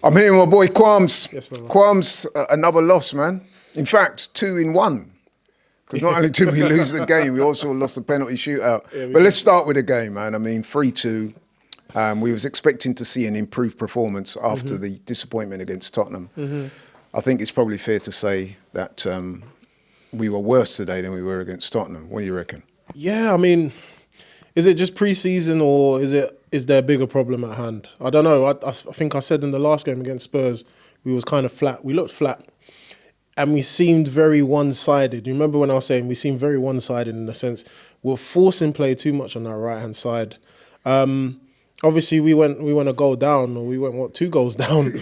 I'm hearing my boy Kwarm's. Yes, brother. Kwarm's another loss, man. In fact, 2 in 1. Because not only did we lose the game, we also lost the penalty shootout. Yeah, but let's start with the game, man. I mean, 3-2. We was expecting to see an improved performance after the disappointment against Tottenham. I think it's probably fair to say that we were worse today than we were against Tottenham. What do you reckon? Yeah, I mean, is it just pre-season or is there a bigger problem at hand? I don't know. I think I said in the last game against Spurs, we was kind of flat. We looked flat. And we seemed very one-sided. You remember when I was saying we seemed very one-sided in the sense we're forcing play too much on our right-hand side. Obviously, we went a goal down, or we went, 2 goals down?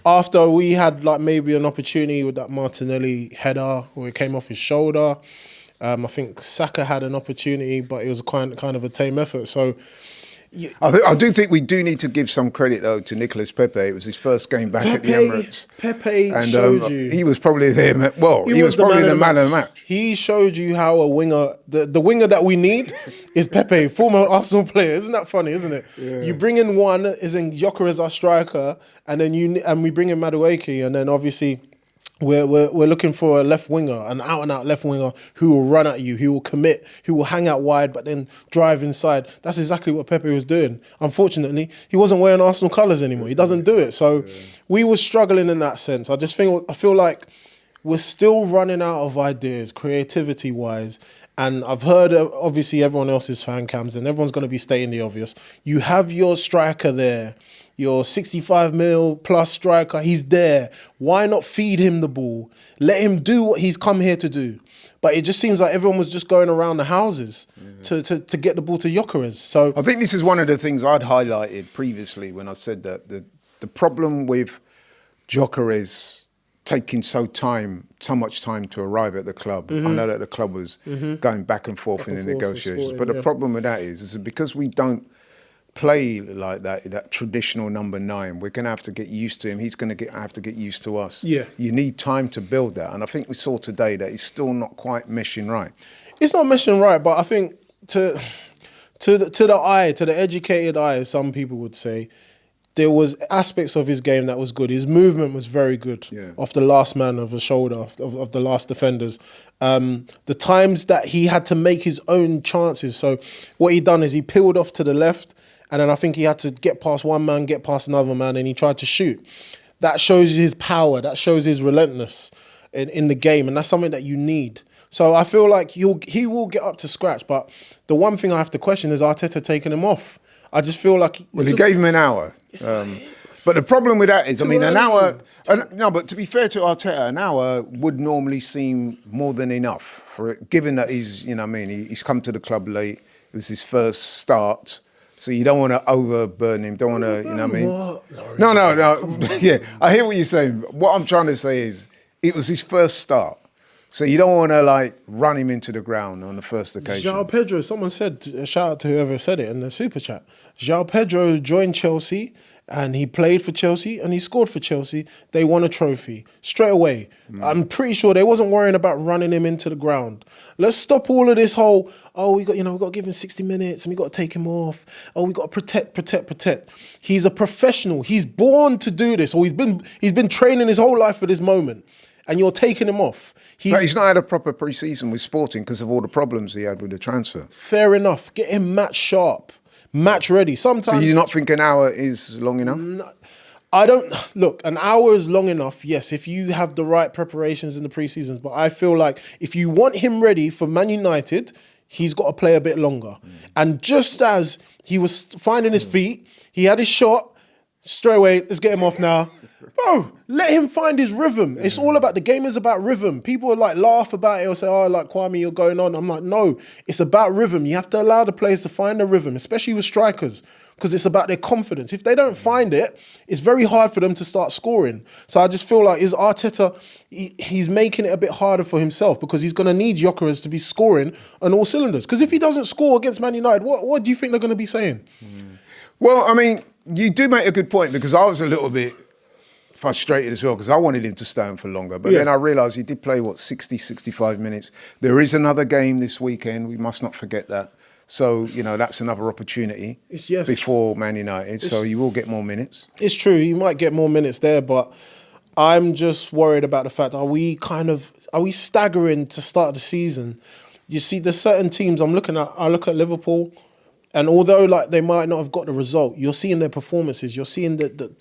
After we had like maybe an opportunity with that Martinelli header where it came off his shoulder. I think Saka had an opportunity, but it was kind of a tame effort. So, I do think we do need to give some credit though to Nicolas Pepe. It was his first game back at the Emirates. Pepe and, showed you. He was probably there. Well, he was probably the man of the match. He showed you how a winger, the winger that we need, is Pepe, former Arsenal player. Isn't that funny? Isn't it? Yeah. You bring in one, is in Joker as our striker, and then we bring in Madueke, and then obviously. We're looking for a left winger, an out-and-out left winger who will run at you, who will commit, who will hang out wide but then drive inside. That's exactly what Pepe was doing. Unfortunately, he wasn't wearing Arsenal colours anymore. He doesn't do it. So we were struggling in that sense. I feel like we're still running out of ideas, creativity-wise. And I've heard, obviously, everyone else's fan cams, and everyone's going to be stating the obvious. You have your striker there, your 65 mil plus striker, he's there. Why not feed him the ball? Let him do what he's come here to do. But it just seems like everyone was just going around the houses to get the ball to Gyökeres. So I think this is one of the things I'd highlighted previously when I said that the problem with Gyökeres taking so much time to arrive at the club. I know that the club was going back and forth in the negotiations, but the problem with that is that because we don't play like that traditional number 9, we're going to have to get used to him. He's going to have to get used to us. Yeah. You need time to build that. And I think we saw today that it's still not quite meshing right. It's not meshing right, but I think to the eye, to the educated eye, as some people would say, there was aspects of his game that was good. His movement was very good off the last man of the shoulder, of the last defenders. The times that he had to make his own chances. So what he done is he peeled off to the left, and then I think he had to get past one man, get past another man, and he tried to shoot. That shows his power. That shows his relentlessness in the game, and that's something that you need. So I feel like he will get up to scratch. But the one thing I have to question is Arteta taking him off. I just feel like... Well, he gave him an hour. But the problem with that is, I mean, an hour... No, but to be fair to Arteta, an hour would normally seem more than enough for it, given that he's, you know what I mean, he's come to the club late. It was his first start. So you don't want to overburden him, don't want to, you know what I mean? No. Yeah, I hear what you're saying. What I'm trying to say is, it was his first start. So you don't want to like run him into the ground on the first occasion. João Pedro, someone said, shout out to whoever said it in the super chat. João Pedro joined Chelsea and he played for Chelsea and he scored for Chelsea. They won a trophy straight away. I'm pretty sure they wasn't worrying about running him into the ground. Let's stop all of this whole, we got to give him 60 minutes and we got to take him off. We got to protect. He's a professional. He's born to do this, or he's been training his whole life for this moment. And you're taking him off. But he's not had a proper pre-season with Sporting because of all the problems he had with the transfer. Fair enough. Get him match sharp, match ready. Sometimes. So you not think an hour is long enough? I don't... Look, an hour is long enough, yes, if you have the right preparations in the pre-seasons. But I feel like if you want him ready for Man United, he's got to play a bit longer. And just as he was finding his feet, he had his shot, straight away, let's get him off now. Bro, let him find his rhythm. It's all about, the game is about rhythm. People are like laugh about it or say, like Kwarmie, you're going on. I'm like, no, it's about rhythm. You have to allow the players to find the rhythm, especially with strikers, because it's about their confidence. If they don't find it, it's very hard for them to start scoring. So I just feel like is Arteta, he's making it a bit harder for himself because he's going to need Gyökeres to be scoring on all cylinders. Because if he doesn't score against Man United, what do you think they're going to be saying? Well, I mean, you do make a good point because I was a little bit frustrated as well because I wanted him to stay on for longer. But then I realised he did play, 60, 65 minutes. There is another game this weekend. We must not forget that. So, you know, that's another opportunity before Man United. So you will get more minutes. It's true. You might get more minutes there, but I'm just worried about the fact, are we staggering to start the season? You see, there's certain teams I look at Liverpool, and although like they might not have got the result, you're seeing their performances. You're seeing the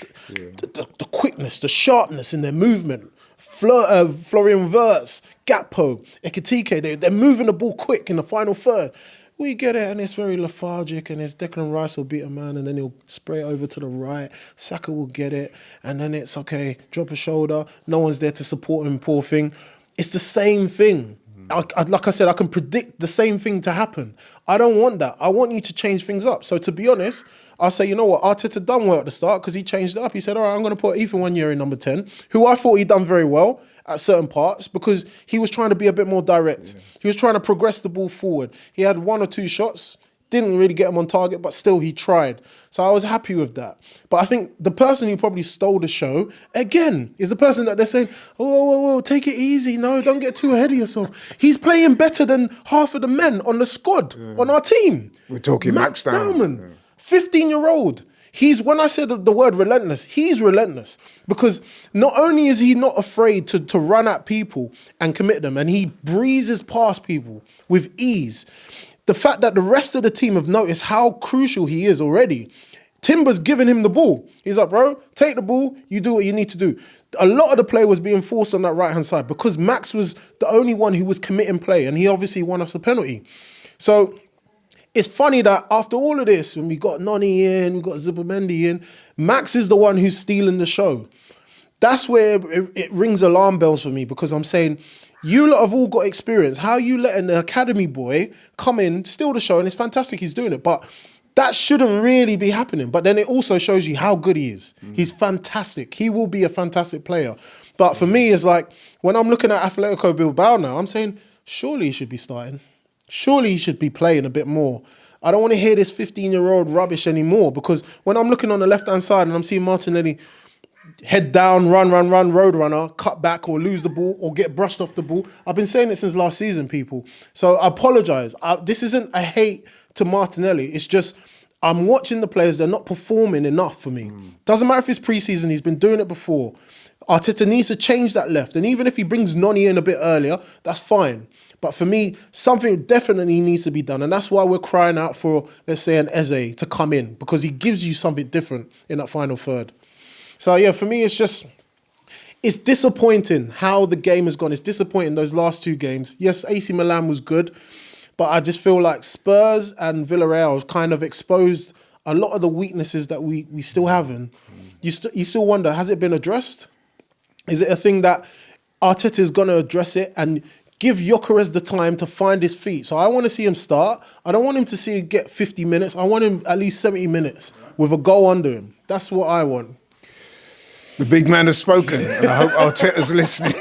quickness, the sharpness in their movement. Florian Wirtz, Gakpo, Ekitike, they're moving the ball quick in the final third. We get it, and it's very lethargic, and it's Declan Rice will beat a man, and then he'll spray it over to the right. Saka will get it, and then it's okay, drop a shoulder. No one's there to support him, poor thing. It's the same thing. Like I said, I can predict the same thing to happen. I don't want that. I want you to change things up. So to be honest, I'll say, you know what, Arteta done well at the start because he changed it up. He said, all right, I'm going to put Ethan Nwaneri in number 10, who I thought he'd done very well at certain parts because he was trying to be a bit more direct. Yeah. He was trying to progress the ball forward. He had 1 or 2 shots, didn't really get him on target, but still he tried. So I was happy with that. But I think the person who probably stole the show, again, is the person that they're saying, whoa, take it easy. No, don't get too ahead of yourself. He's playing better than half of the men on the squad, on our team. We're talking Max Dowman. 15-year-old. When I said the word relentless, he's relentless. Because not only is he not afraid to run at people and commit them, and he breezes past people with ease, the fact that the rest of the team have noticed how crucial he is already. Timber's giving him the ball. He's like, bro, take the ball, you do what you need to do. A lot of the play was being forced on that right-hand side because Max was the only one who was committing play, and he obviously won us a penalty. So it's funny that after all of this, when we got Noni in, we got Zubimendi in, Max is the one who's stealing the show. That's where it rings alarm bells for me because I'm saying, you lot have all got experience. How are you letting the academy boy come in, steal the show, and it's fantastic he's doing it, but that shouldn't really be happening. But then it also shows you how good he is. He's fantastic. He will be a fantastic player. But for me, it's like, when I'm looking at Atletico Bilbao now, I'm saying, surely he should be starting. Surely he should be playing a bit more. I don't want to hear this 15-year-old rubbish anymore because when I'm looking on the left-hand side and I'm seeing Martinelli head down, run, road runner, cut back or lose the ball or get brushed off the ball. I've been saying it since last season, people. So I apologise. This isn't a hate to Martinelli. It's just I'm watching the players. They're not performing enough for me. Doesn't matter if it's pre-season. He's been doing it before. Arteta needs to change that left. And even if he brings Noni in a bit earlier, that's fine. But for me, something definitely needs to be done. And that's why we're crying out for, let's say, an Eze to come in because he gives you something different in that final third. So, yeah, for me, it's disappointing how the game has gone. It's disappointing those last 2 games. Yes, AC Milan was good, but I just feel like Spurs and Villarreal kind of exposed a lot of the weaknesses that we still have. And you still wonder, has it been addressed? Is it a thing that Arteta is going to address it and give Gyökeres the time to find his feet? So I want to see him start. I don't want him to get 50 minutes. I want him at least 70 minutes with a goal under him. That's what I want. The big man has spoken, and I hope Arteta's listening.